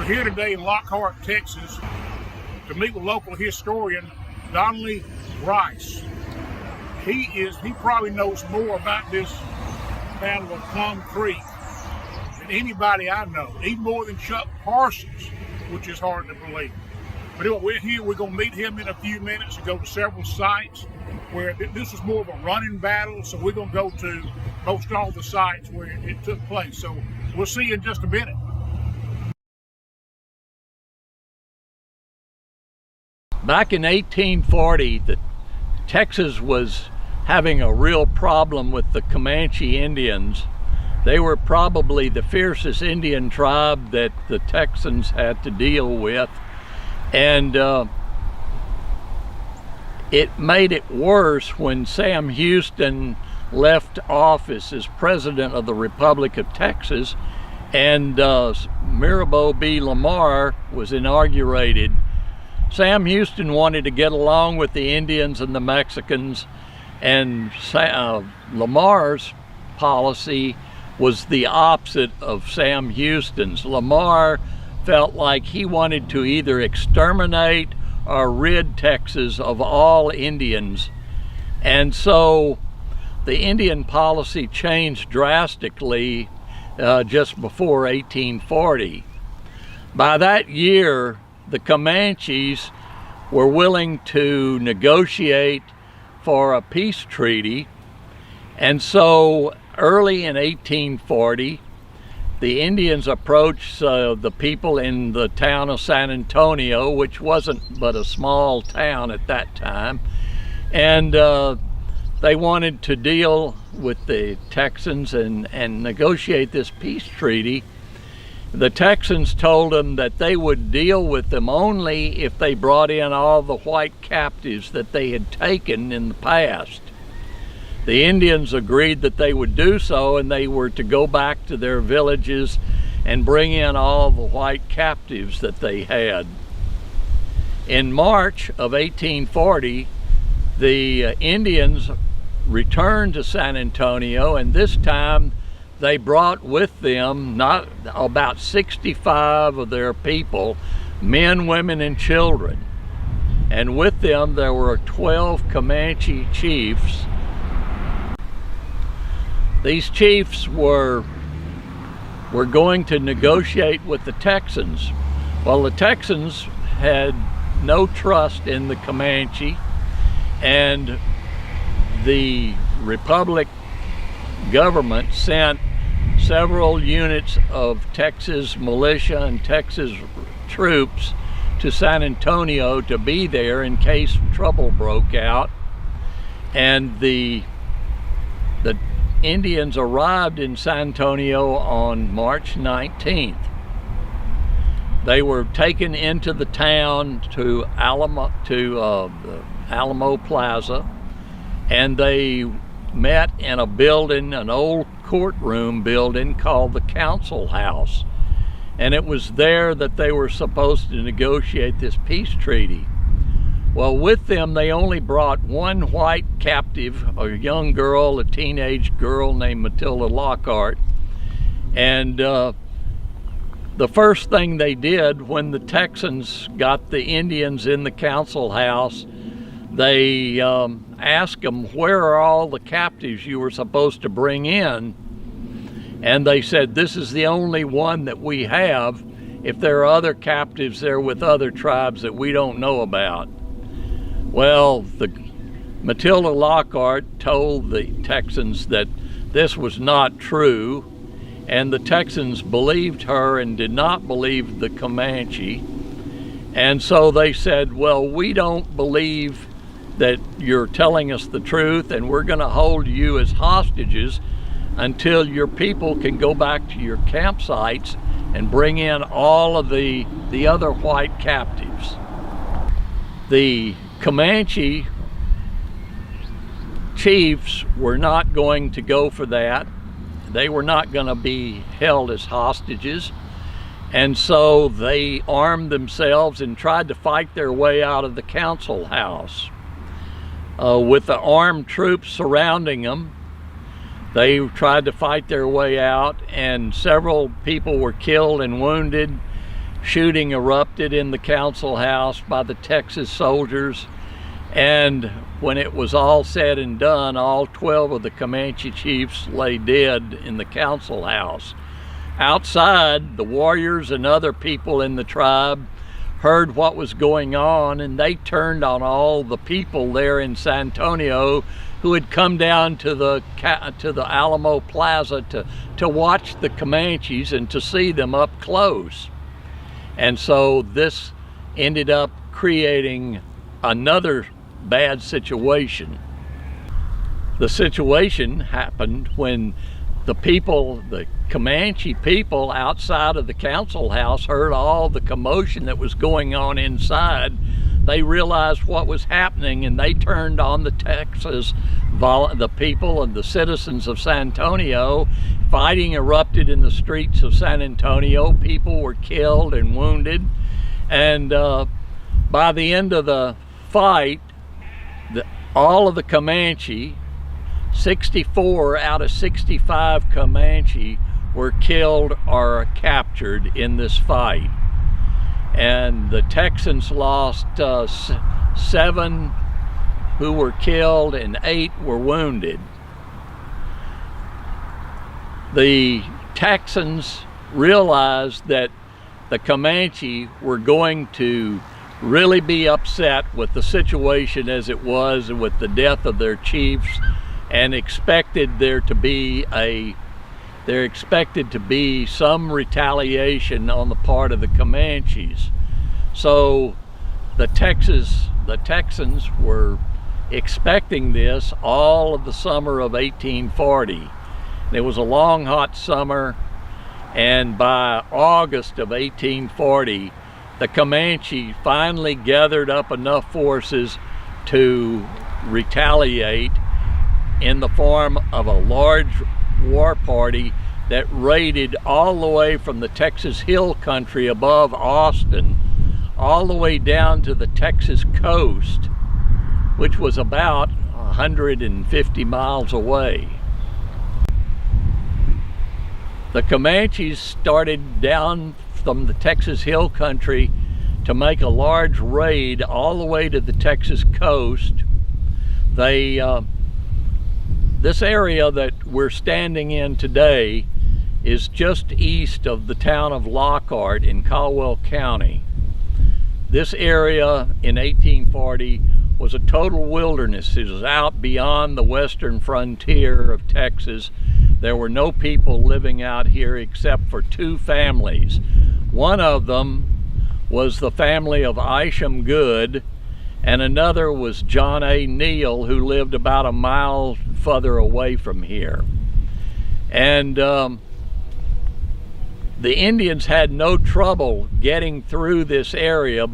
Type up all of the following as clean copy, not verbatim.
here today in Lockhart, Texas, to meet with local historian Donaly Brice. He probably knows more about this Battle of Plum Creek than anybody I know, even more than Chuck Parsons, which is hard to believe. But anyway, we're here. We're going to meet him in a few minutes and go to several sites where this was more of a running battle. So we're going to go to most all the sites where it took place. So we'll see you in just a minute. Back in 1840, Texas was having a real problem with the Comanche Indians. They were probably the fiercest Indian tribe that the Texans had to deal with. And it made it worse when Sam Houston left office as president of the Republic of Texas, and Mirabeau B. Lamar was inaugurated. Sam Houston wanted to get along with the Indians and the Mexicans, and Lamar's policy was the opposite of Sam Houston's. Lamar felt like he wanted to either exterminate or rid Texas of all Indians. And so the Indian policy changed drastically just before 1840. By that year, the Comanches were willing to negotiate for a peace treaty, and so early in 1840 the Indians approached the people in the town of San Antonio, which wasn't but a small town at that time, and they wanted to deal with the Texans and negotiate this peace treaty. The Texans told them that they would deal with them only if they brought in all the white captives that they had taken in the past. The Indians agreed that they would do so, and they were to go back to their villages and bring in all the white captives that they had. In March of 1840, the Indians returned to San Antonio, and this time they brought with them about 65 of their people, men, women, and children. And with them there were 12 Comanche chiefs. These chiefs were going to negotiate with the Texans. Well, the Texans had no trust in the Comanche, and the Republic government sent several units of Texas militia and Texas troops to San Antonio to be there in case trouble broke out. And the Indians arrived in San Antonio on March 19th. They were taken into the town to the Alamo Plaza, and they met in a building, an old courtroom building called the Council House. And it was there that they were supposed to negotiate this peace treaty. Well, with them, they only brought one white captive, a young girl, a teenage girl named Matilda Lockhart. And the first thing they did when the Texans got the Indians in the Council House, they asked them, where are all the captives you were supposed to bring in? And they said, this is the only one that we have. If there are other captives there with other tribes that we don't know about. Well, Matilda Lockhart told the Texans that this was not true, and the Texans believed her and did not believe the Comanche. And so they said, well, we don't believe that you're telling us the truth, and we're going to hold you as hostages until your people can go back to your campsites and bring in all of the other white captives. The Comanche chiefs were not going to go for that. They were not going to be held as hostages, and so they armed themselves and tried to fight their way out of the council house. With the armed troops surrounding them, they tried to fight their way out, and several people were killed and wounded, shooting erupted in the council house by the Texas soldiers, and when it was all said and done, all 12 of the Comanche chiefs lay dead in the council house. Outside, the warriors and other people in the tribe heard what was going on, and they turned on all the people there in San Antonio who had come down to the Alamo Plaza to watch the Comanches and to see them up close. And so this ended up creating another bad situation. The situation happened when the Comanche people outside of the council house heard all the commotion that was going on inside. They realized what was happening, and they turned on the the people and the citizens of San Antonio. Fighting erupted in the streets of San Antonio. People were killed and wounded, and by the end of the fight, all of the Comanche, 64 out of 65 Comanche, were killed or captured in this fight. And the Texans lost 7 who were killed and 8 were wounded. The Texans realized that the Comanche were going to really be upset with the situation as it was and with the death of their chiefs, and expected there to be some retaliation on the part of the Comanches. So the Texans were expecting this all of the summer of 1840. It was a long, hot summer, and by August of 1840, the Comanche finally gathered up enough forces to retaliate in the form of a large war party that raided all the way from the Texas Hill Country above Austin all the way down to the Texas coast, which was about 150 miles away. The Comanches started down from the Texas Hill Country to make a large raid all the way to the Texas coast. This area that we're standing in today is just east of the town of Lockhart in Calhoun County. This area in 1840 was a total wilderness. It was out beyond the western frontier of Texas. There were no people living out here except for 2 families. One of them was the family of Isham Good, and another was John A. Neal, who lived about a mile further away from here. And the Indians had no trouble getting through this area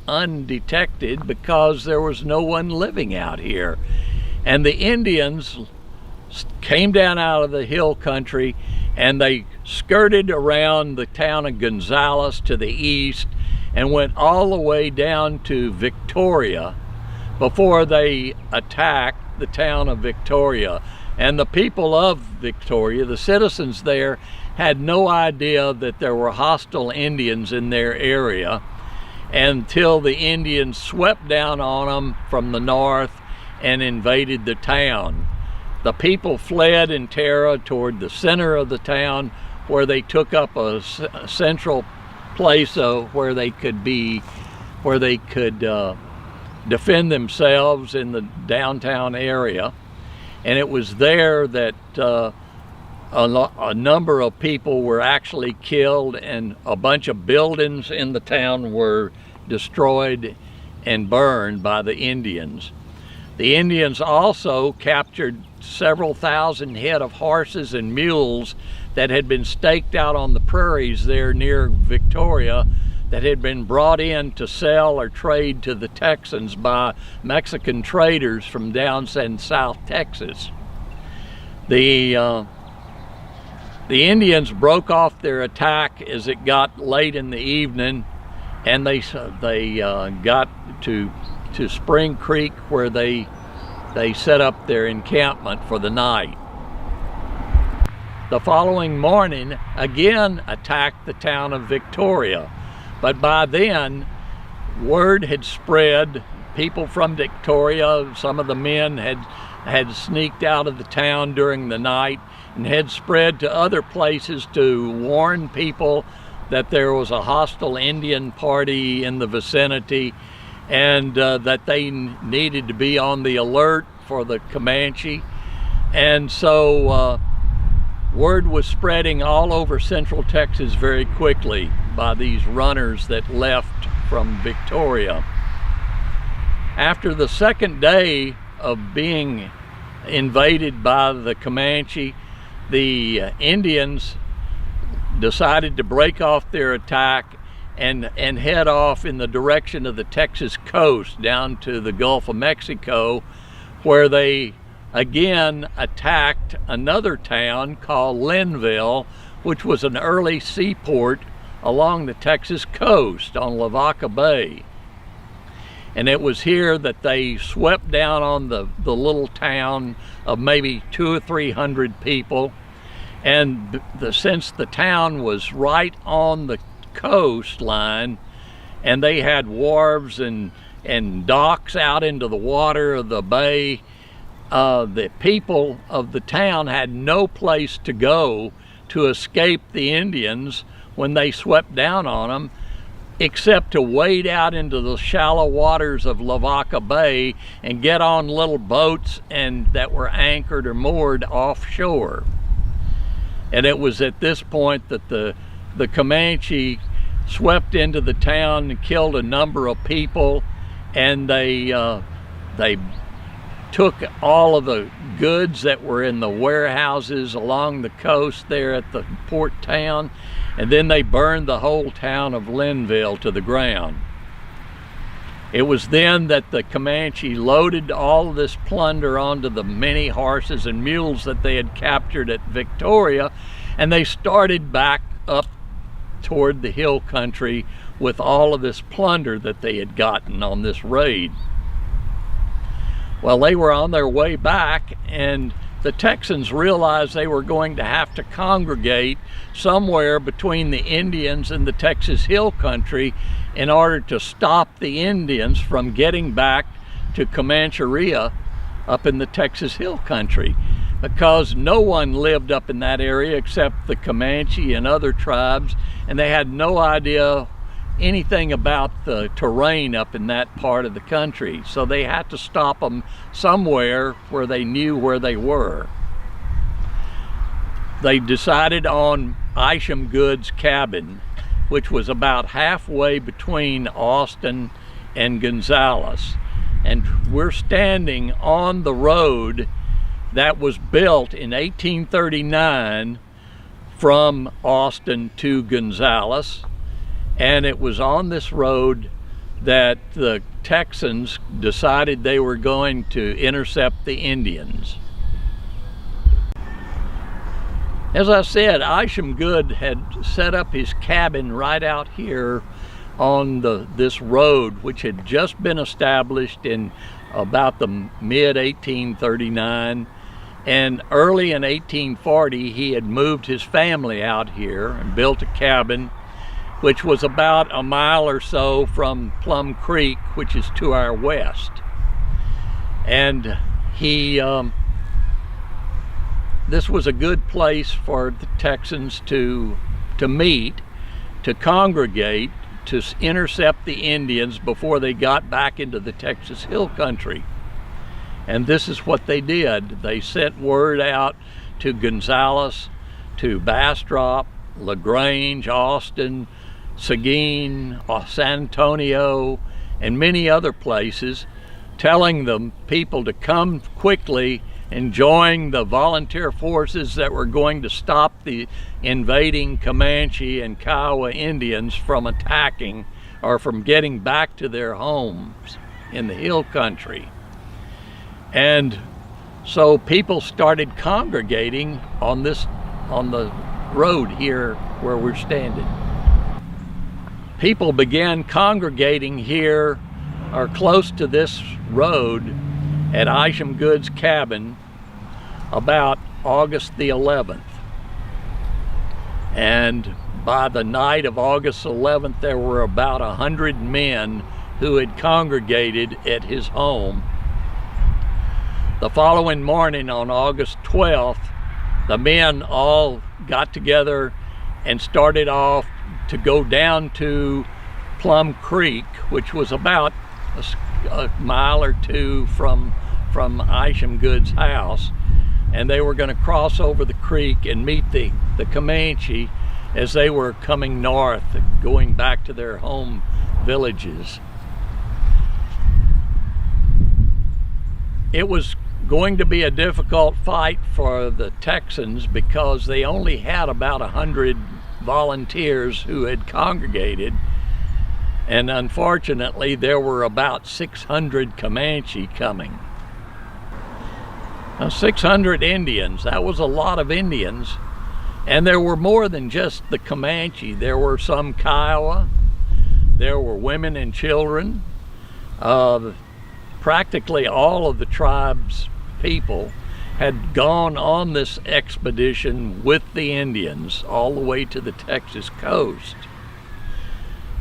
undetected because there was no one living out here. And the Indians came down out of the hill country, and they skirted around the town of Gonzales to the east and went all the way down to Victoria before they attacked the town of Victoria. And the people of Victoria, the citizens there, had no idea that there were hostile Indians in their area until the Indians swept down on them from the north and invaded the town. The people fled in terror toward the center of the town, where they took up a central place where they could defend themselves in the downtown area. And it was there that a number of people were actually killed, and a bunch of buildings in the town were destroyed and burned by the Indians. The Indians also captured several thousand head of horses and mules that had been staked out on the prairies there near Victoria, that had been brought in to sell or trade to the Texans by Mexican traders from down in South Texas. The Indians broke off their attack as it got late in the evening, and they got to Spring Creek, where they set up their encampment for the night. the following morning again attacked the town of Victoria. But by then, word had spread. People from Victoria, some of the men had sneaked out of the town during the night and had spread to other places to warn people that there was a hostile Indian party in the vicinity, and that they needed to be on the alert for the Comanche. And so word was spreading all over central Texas very quickly by these runners that left from Victoria. After the second day of being invaded by the Comanche, the Indians decided to break off their attack and head off in the direction of the Texas coast down to the Gulf of Mexico, where they again attacked another town called Linnville, which was an early seaport along the Texas coast on Lavaca Bay. And it was here that they swept down on the little town of maybe 200 or 300 people. And since the town was right on the coastline, and they had wharves and docks out into the water of the bay, the people of the town had no place to go to escape the Indians when they swept down on them, except to wade out into the shallow waters of Lavaca Bay and get on little boats that were anchored or moored offshore. And it was at this point that the Comanche swept into the town and killed a number of people, and they took all of the goods that were in the warehouses along the coast there at the port town, and then they burned the whole town of Linnville to the ground. It was then that the Comanche loaded all of this plunder onto the many horses and mules that they had captured at Victoria, and they started back up toward the hill country with all of this plunder that they had gotten on this raid. Well, they were on their way back, and the Texans realized they were going to have to congregate somewhere between the Indians and the Texas hill country in order to stop the Indians from getting back to Comancheria up in the Texas hill country, because no one lived up in that area except the Comanche and other tribes, and they had no idea anything about the terrain up in that part of the country. So they had to stop them somewhere where they knew where they were. They decided on Isham Good's cabin, which was about halfway between Austin and Gonzales. And we're standing on the road that was built in 1839 from Austin to Gonzales. And it was on this road that the Texans decided they were going to intercept the Indians. As I said, Isham Good had set up his cabin right out here on this road, which had just been established in about the mid-1839. And early in 1840, he had moved his family out here and built a cabin, which was about a mile or so from Plum Creek, which is to our west. And this was a good place for the Texans to meet, to congregate, to intercept the Indians before they got back into the Texas hill country. And this is what they did. They sent word out to Gonzales, to Bastrop, LaGrange, Austin, Seguin, San Antonio, and many other places, telling the people to come quickly and join the volunteer forces that were going to stop the invading Comanche and Kiowa Indians from attacking or from getting back to their homes in the hill country. And so people started congregating on the road here where we're standing. People began congregating here or close to this road at Isham Good's cabin about August the 11th. And by the night of August 11th, there were about 100 men who had congregated at his home. The following morning, on August 12th, the men all got together and started off to go down to Plum Creek, which was about a mile or two from Isham Good's house. And they were going to cross over the creek and meet the Comanche as they were coming north, going back to their home villages. It was going to be a difficult fight for the Texans because they only had about 100 volunteers who had congregated, and unfortunately there were about 600 Comanche coming. Now, 600 Indians, that was a lot of Indians, and there were more than just the Comanche. There were some Kiowa, there were women and children. Practically all of the tribe's people had gone on this expedition with the Indians all the way to the Texas coast.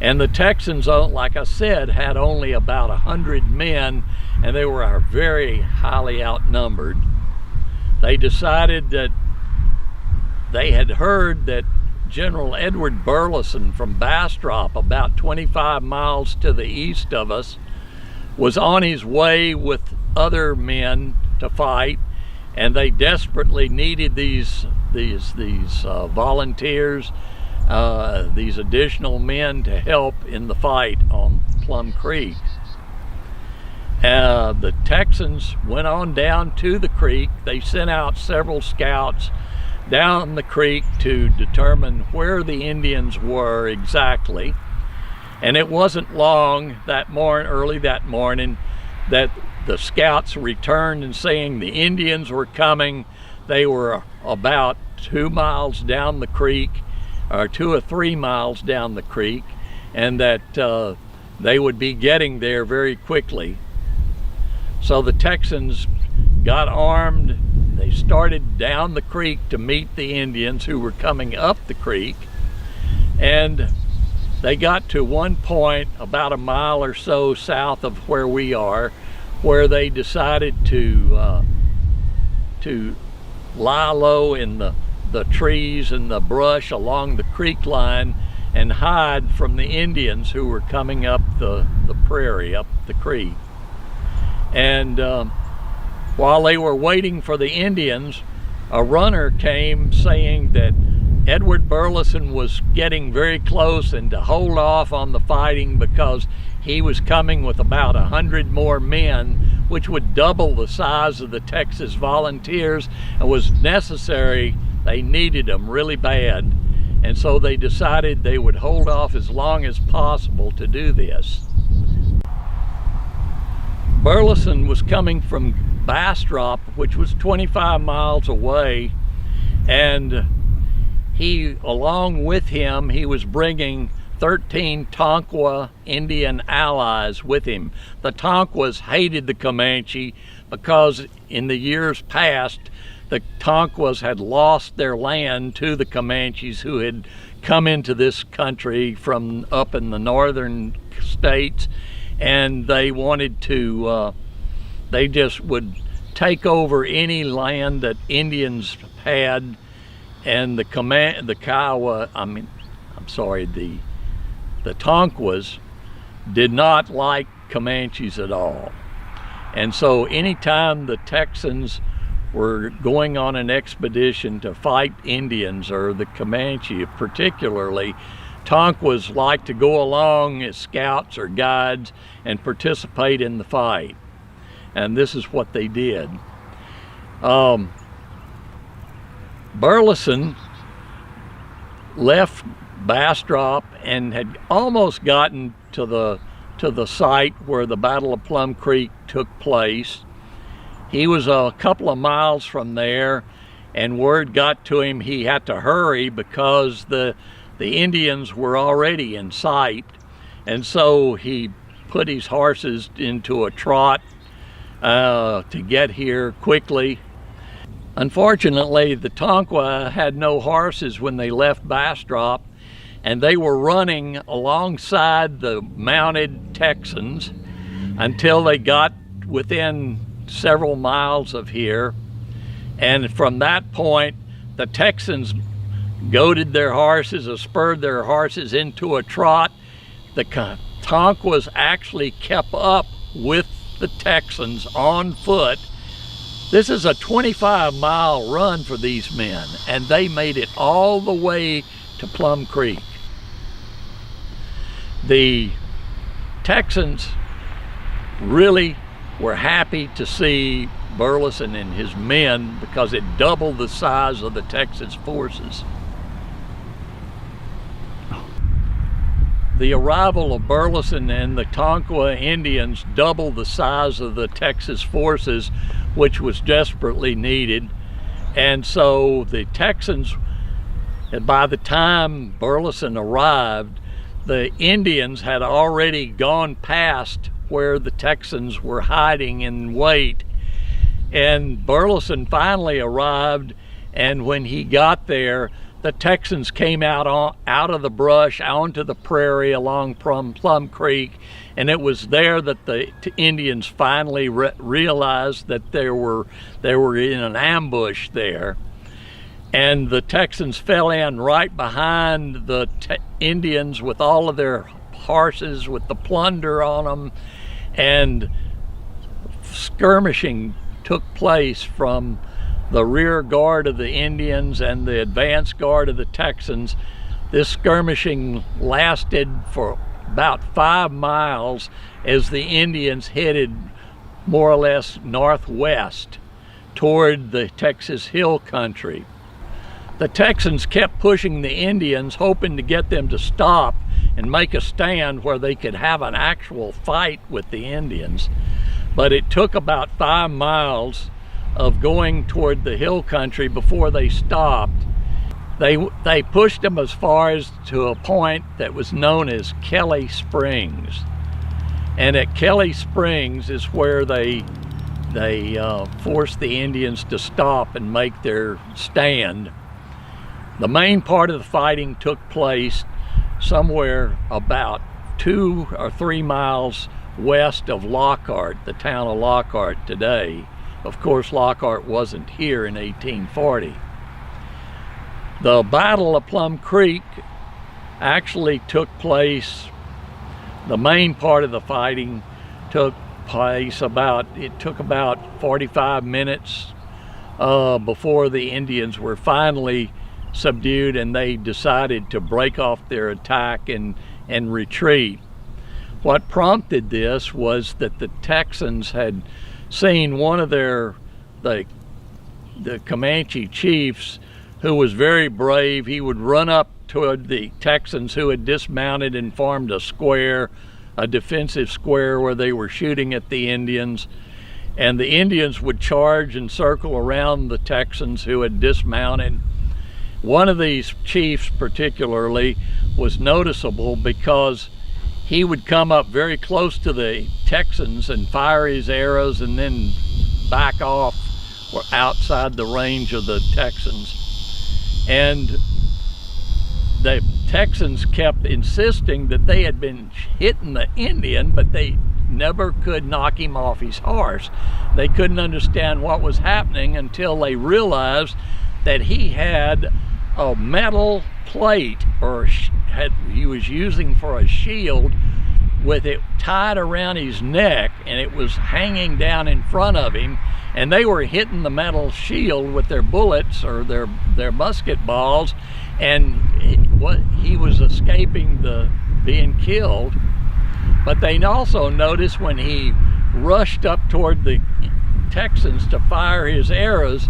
And the Texans, like I said, had only about 100 men, and they were very highly outnumbered. They decided that they had heard that General Edward Burleson from Bastrop, about 25 miles to the east of us, was on his way with other men to fight, and they desperately needed these volunteers, these additional men to help in the fight on Plum Creek. The Texans went on down to the creek. They sent out several scouts down the creek to determine where the Indians were exactly. And it wasn't long early that morning, that the scouts returned and saying the Indians were coming. They were about 2 miles down the creek, or 2 or 3 miles down the creek, and that they would be getting there very quickly. So the Texans got armed. They started down the creek to meet the Indians who were coming up the creek, and they got to one point about a mile or so south of where we are, where they decided to lie low in the trees and the brush along the creek line and hide from the Indians who were coming up the prairie, up the creek. And while they were waiting for the Indians, a runner came saying that Edward Burleson was getting very close and to hold off on the fighting because he was coming with about 100 more men, which would double the size of the Texas volunteers, and was necessary. They needed them really bad, and so they decided they would hold off as long as possible to do this. Burleson was coming from Bastrop, which was 25 miles away, and along with him, he was bringing 13 Tonkawa Indian allies with him. The Tonkawas hated the Comanche because in the years past, the Tonkawas had lost their land to the Comanches, who had come into this country from up in the northern states, and they wanted to, they just would take over any land that Indians had. And the Tonkawas did not like Comanches at all. And so anytime the Texans were going on an expedition to fight Indians, or the Comanche particularly, Tonkawas liked to go along as scouts or guides and participate in the fight. And this is what they did. Burleson left Bastrop and had almost gotten to the site where the Battle of Plum Creek took place. He was a couple of miles from there, and word got to him he had to hurry because the Indians were already in sight. And so he put his horses into a trot to get here quickly. Unfortunately, the Tonquah had no horses when they left Bastrop, and they were running alongside the mounted Texans until they got within several miles of here. And from that point, the Texans goaded their horses or spurred their horses into a trot. The Tonquahs actually kept up with the Texans on foot. This is a 25-mile run for these men, and they made it all the way to Plum Creek. The Texans really were happy to see Burleson and his men because it doubled the size of the Texas forces. The arrival of Burleson and the Tonquah Indians doubled the size of the Texas forces, which was desperately needed. And so the Texans, by the time Burleson arrived, the Indians had already gone past where the Texans were hiding in wait. And Burleson finally arrived, and when he got there, the Texans came out of the brush onto the prairie along Plum Creek, and it was there that the Indians finally realized that they were in an ambush there. And the Texans fell in right behind the Indians with all of their horses, with the plunder on them, and skirmishing took place from the rear guard of the Indians and the advance guard of the Texans. This skirmishing lasted for about 5 miles as the Indians headed more or less northwest toward the Texas Hill Country. The Texans kept pushing the Indians, hoping to get them to stop and make a stand where they could have an actual fight with the Indians. But it took about 5 miles of going toward the hill country before they stopped. They pushed them as far as to a point that was known as Kelly Springs. And at Kelly Springs is where they forced the Indians to stop and make their stand. The main part of the fighting took place somewhere about 2 or 3 miles west of Lockhart, the town of Lockhart today. Of course, Lockhart wasn't here in 1840. The Battle of Plum Creek actually took place, the main part of the fighting took place it took about 45 minutes before the Indians were finally subdued, and they decided to break off their attack and retreat. What prompted this was that the Texans had seen one of the Comanche chiefs, who was very brave. He would run up toward the Texans who had dismounted and formed a square, a defensive square where they were shooting at the Indians, and the Indians would charge and circle around the Texans who had dismounted. One of these chiefs particularly was noticeable because he would come up very close to the Texans and fire his arrows and then back off or outside the range of the Texans. And the Texans kept insisting that they had been hitting the Indian, but they never could knock him off his horse. They couldn't understand what was happening until they realized that he had a metal plate, or he was using for a shield, with it tied around his neck, and it was hanging down in front of him, and they were hitting the metal shield with their bullets or their musket balls, and he was escaping being killed. But they also noticed when he rushed up toward the Texans to fire his arrows,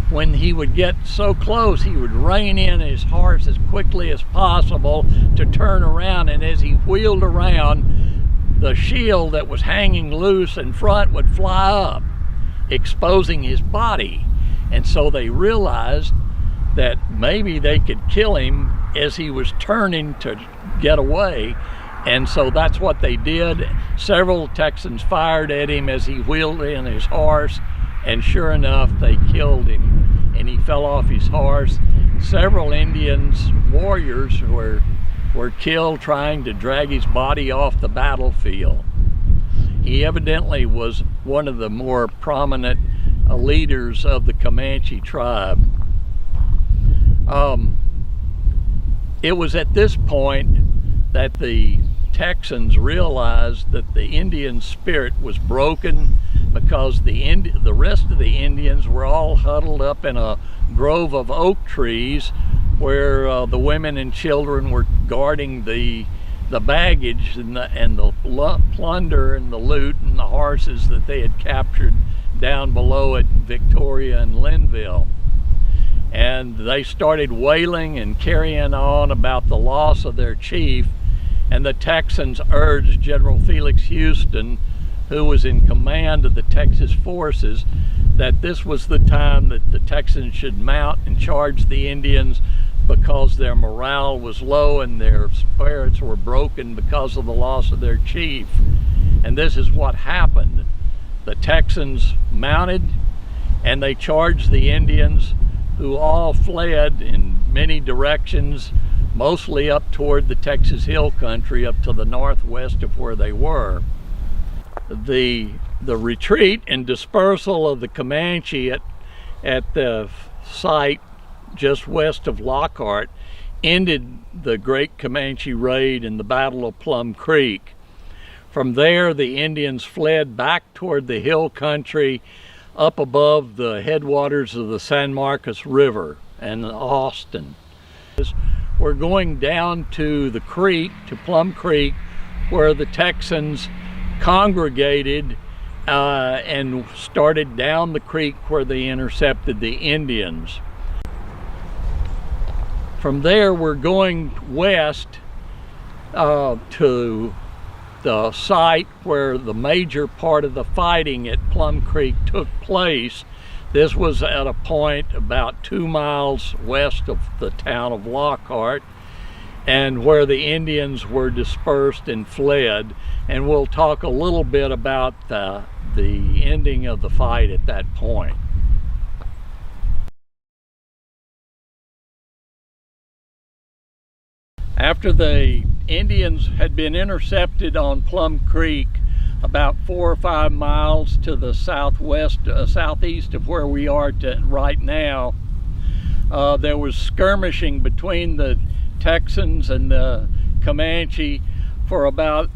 when he would get so close, he would rein in his horse as quickly as possible to turn around, and as he wheeled around, the shield that was hanging loose in front would fly up, exposing his body. And so they realized that maybe they could kill him as he was turning to get away. And so that's what they did. Several Texans fired at him as he wheeled in his horse, and sure enough, they killed him. and he fell off his horse. Several Indians, warriors, were killed trying to drag his body off the battlefield. He evidently was one of the more prominent leaders of the Comanche tribe. It was at this point that the Texans realized that the Indian spirit was broken, because the rest of the Indians were all huddled up in a grove of oak trees where the women and children were guarding the baggage and the plunder and the loot and the horses that they had captured down below at Victoria and Linnville. And they started wailing and carrying on about the loss of their chief, and the Texans urged General Felix Huston, who was in command of the Texas forces, that this was the time that the Texans should mount and charge the Indians, because their morale was low and their spirits were broken because of the loss of their chief. And this is what happened. The Texans mounted and they charged the Indians, who all fled in many directions, mostly up toward the Texas Hill Country, up to the northwest of where they were. The retreat and dispersal of the Comanche at the site just west of Lockhart ended the Great Comanche Raid and the Battle of Plum Creek. From there, the Indians fled back toward the hill country up above the headwaters of the San Marcos River and Austin. We're going down to the creek, to Plum Creek, where the Texans congregated and started down the creek where they intercepted the Indians. From there, we're going west to the site where the major part of the fighting at Plum Creek took place. This was at a point about 2 miles west of the town of Lockhart, and where the Indians were dispersed and fled. And we'll talk a little bit about the ending of the fight at that point. After the Indians had been intercepted on Plum Creek, about 4 or 5 miles to the southeast of where we are right now, there was skirmishing between the Texans and the Comanche for about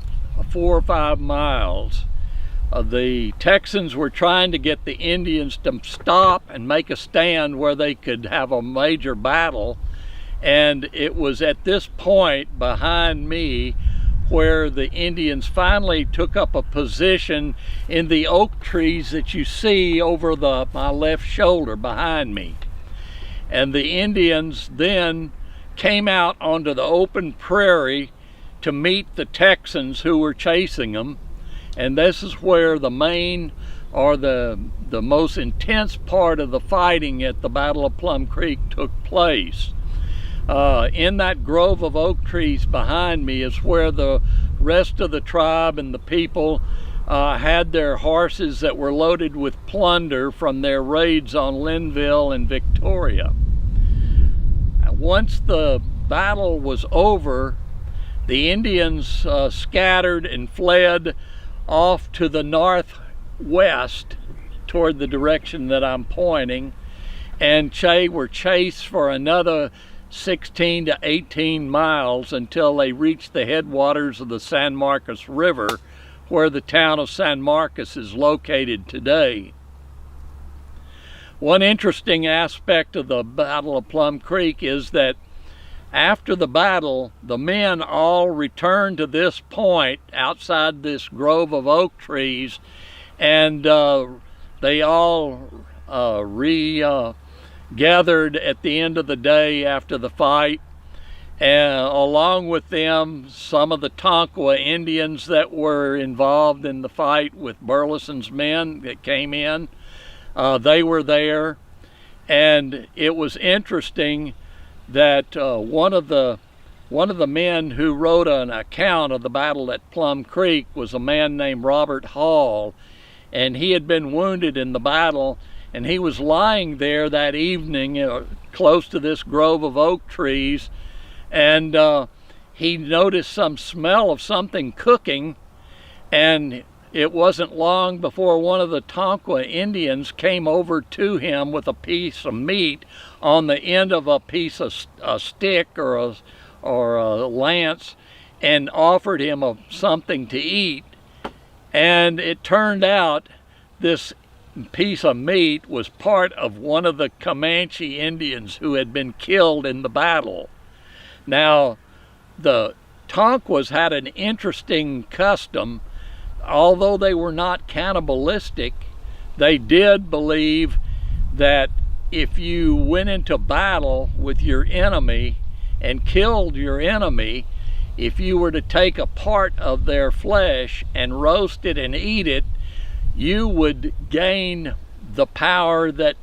4 or 5 miles. The Texans were trying to get the Indians to stop and make a stand where they could have a major battle. And it was at this point behind me where the Indians finally took up a position in the oak trees that you see over my left shoulder behind me. And the Indians then came out onto the open prairie to meet the Texans who were chasing them. And this is where the main, or the most intense part of the fighting at the Battle of Plum Creek took place. In that grove of oak trees behind me is where the rest of the tribe and the people had their horses that were loaded with plunder from their raids on Linnville and Victoria. Once the battle was over, the Indians scattered and fled off to the northwest toward the direction that I'm pointing, and were chased for another 16 to 18 miles until they reached the headwaters of the San Marcos River, where the town of San Marcos is located today. One interesting aspect of the Battle of Plum Creek is that after the battle, the men all returned to this point outside this grove of oak trees, and they all gathered at the end of the day after the fight, and along with them some of the Tonkawa Indians that were involved in the fight with Burleson's men that came in. They were there, and it was interesting that one of the men who wrote an account of the battle at Plum Creek was a man named Robert Hall, and he had been wounded in the battle, and he was lying there that evening close to this grove of oak trees, and he noticed some smell of something cooking, and it wasn't long before one of the Tonka Indians came over to him with a piece of meat on the end of a piece of a stick or a lance, and offered him something to eat. And it turned out this piece of meat was part of one of the Comanche Indians who had been killed in the battle. Now, the Tonquas had an interesting custom. Although they were not cannibalistic, they did believe that if you went into battle with your enemy and killed your enemy, if you were to take a part of their flesh and roast it and eat it, you would gain the power that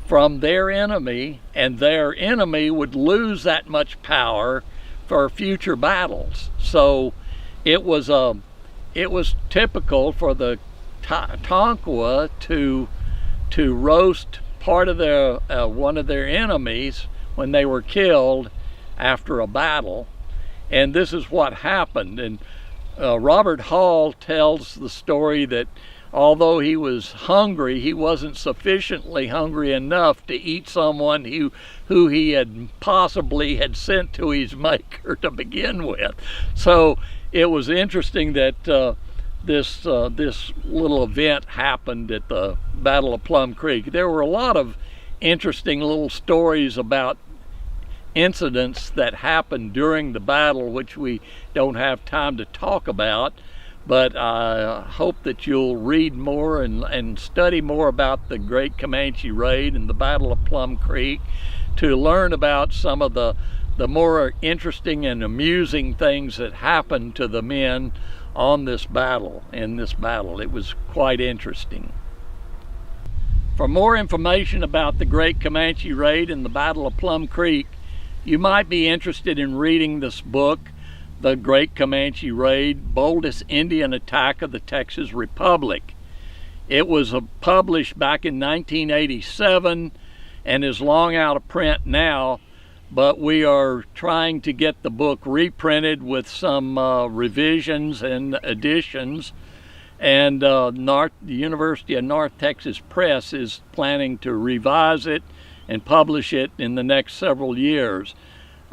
from their enemy, and their enemy would lose that much power for future battles. So it was typical for the Tonka to roast part of their one of their enemies when they were killed after a battle, and this is what happened. And Robert Hall tells the story that although he was hungry, he wasn't sufficiently hungry enough to eat someone who he had possibly sent to his maker to begin with. So it was interesting that this little event happened at the Battle of Plum Creek. There were a lot of interesting little stories about incidents that happened during the battle, which we don't have time to talk about, but I hope that you'll read more and study more about the Great Comanche Raid and the Battle of Plum Creek to learn about some of the more interesting and amusing things that happened to the men on this battle. It was quite interesting. For more information about the Great Comanche Raid and the Battle of Plum Creek, you might be interested in reading this book, The Great Comanche Raid, Boldest Indian Attack of the Texas Republic. It was published back in 1987 and is long out of print now, but we are trying to get the book reprinted with some revisions and additions, and the University of North Texas Press is planning to revise it and publish it in the next several years.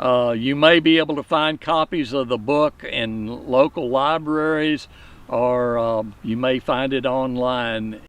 You may be able to find copies of the book in local libraries, or you may find it online